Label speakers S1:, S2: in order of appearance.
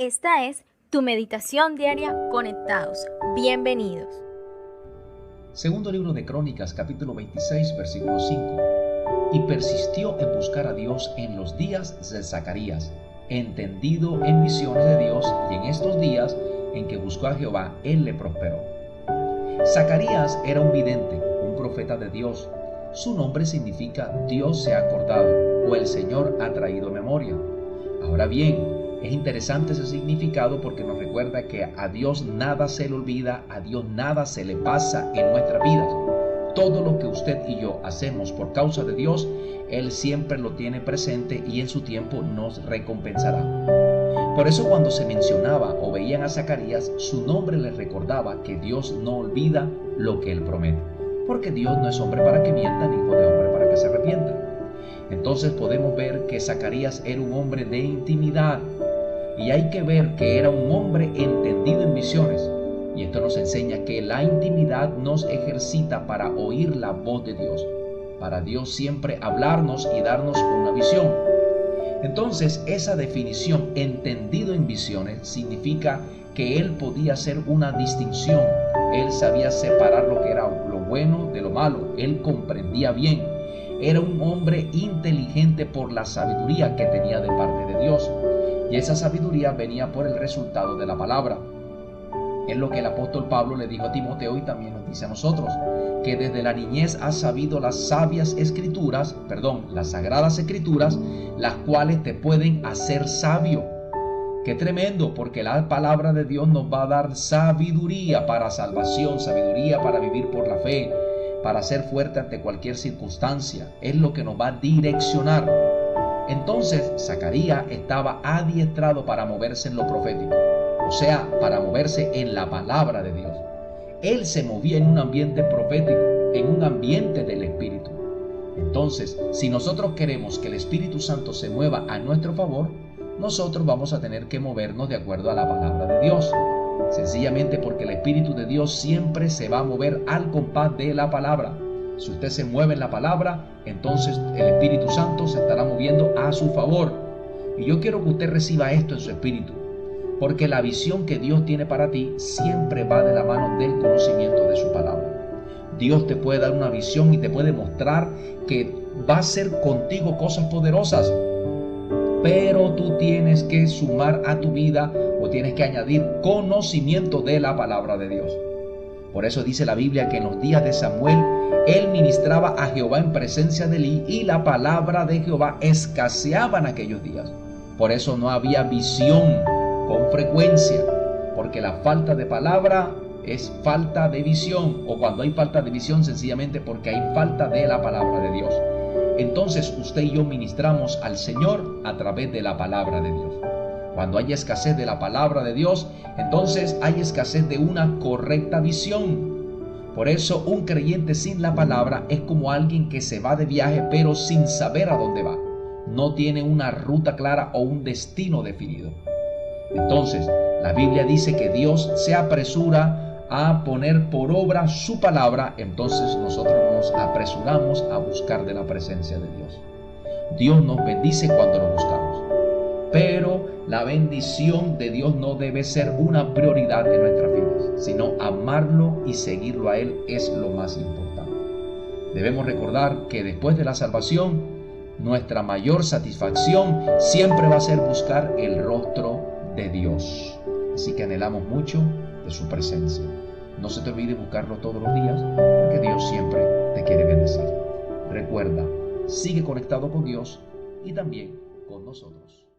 S1: Esta es tu meditación diaria Conectados. Bienvenidos.
S2: Segundo libro de Crónicas, capítulo 26, versículo 5. Y persistió en buscar a Dios en los días de Zacarías, entendido en visiones de Dios, y en estos días en que buscó a Jehová, él le prosperó. Zacarías era un vidente, un profeta de Dios. Su nombre significa Dios se ha acordado o el Señor ha traído memoria. Ahora bien, es interesante ese significado porque nos recuerda que a Dios nada se le olvida, a Dios nada se le pasa en nuestras vidas. Todo lo que usted y yo hacemos por causa de Dios, Él siempre lo tiene presente y en su tiempo nos recompensará. Por eso cuando se mencionaba o veían a Zacarías, su nombre les recordaba que Dios no olvida lo que Él promete. Porque Dios no es hombre para que mienta, ni hijo de hombre para que se arrepienta. Entonces podemos ver que Zacarías era un hombre de intimidad. Y hay que ver que era un hombre entendido en visiones. Y esto nos enseña que la intimidad nos ejercita para oír la voz de Dios. Para Dios siempre hablarnos y darnos una visión. Entonces esa definición, entendido en visiones, significa que él podía hacer una distinción. Él sabía separar lo que era lo bueno de lo malo. Él comprendía bien. Era un hombre inteligente por la sabiduría que tenía de parte de Dios. Y esa sabiduría venía por el resultado de la palabra. Es lo que el apóstol Pablo le dijo a Timoteo y también nos dice a nosotros, que desde la niñez has sabido las sagradas escrituras, las cuales te pueden hacer sabio. Qué tremendo, porque la palabra de Dios nos va a dar sabiduría para salvación, sabiduría para vivir por la fe, para ser fuerte ante cualquier circunstancia. Es lo que nos va a direccionar. Entonces Zacarías estaba adiestrado para moverse en lo profético, o sea, para moverse en la palabra de Dios. Él se movía en un ambiente profético, en un ambiente del Espíritu. Entonces, si nosotros queremos que el Espíritu Santo se mueva a nuestro favor, nosotros vamos a tener que movernos de acuerdo a la palabra de Dios. Sencillamente porque el Espíritu de Dios siempre se va a mover al compás de la palabra. Si usted se mueve en la palabra, entonces el Espíritu Santo se estará moviendo a su favor. Y yo quiero que usted reciba esto en su espíritu, porque la visión que Dios tiene para ti siempre va de la mano del conocimiento de su palabra. Dios te puede dar una visión y te puede mostrar que va a hacer contigo cosas poderosas, pero tú tienes que sumar a tu vida o tienes que añadir conocimiento de la palabra de Dios. Por eso dice la Biblia que en los días de Samuel, él ministraba a Jehová en presencia de Elí y la palabra de Jehová escaseaba en aquellos días. Por eso no había visión con frecuencia, porque la falta de palabra es falta de visión, o cuando hay falta de visión sencillamente porque hay falta de la palabra de Dios. Entonces usted y yo ministramos al Señor a través de la palabra de Dios. Cuando hay escasez de la palabra de Dios, entonces hay escasez de una correcta visión. Por eso un creyente sin la palabra es como alguien que se va de viaje pero sin saber a dónde va. No tiene una ruta clara o un destino definido. Entonces, la Biblia dice que Dios se apresura a poner por obra su palabra, entonces nosotros nos apresuramos a buscar de la presencia de Dios. Dios nos bendice cuando lo buscamos. Pero la bendición de Dios no debe ser una prioridad en nuestras vidas, sino amarlo y seguirlo a Él es lo más importante. Debemos recordar que después de la salvación, nuestra mayor satisfacción siempre va a ser buscar el rostro de Dios. Así que anhelamos mucho de su presencia. No se te olvide buscarlo todos los días, porque Dios siempre te quiere bendecir. Recuerda, sigue conectado con Dios y también con nosotros.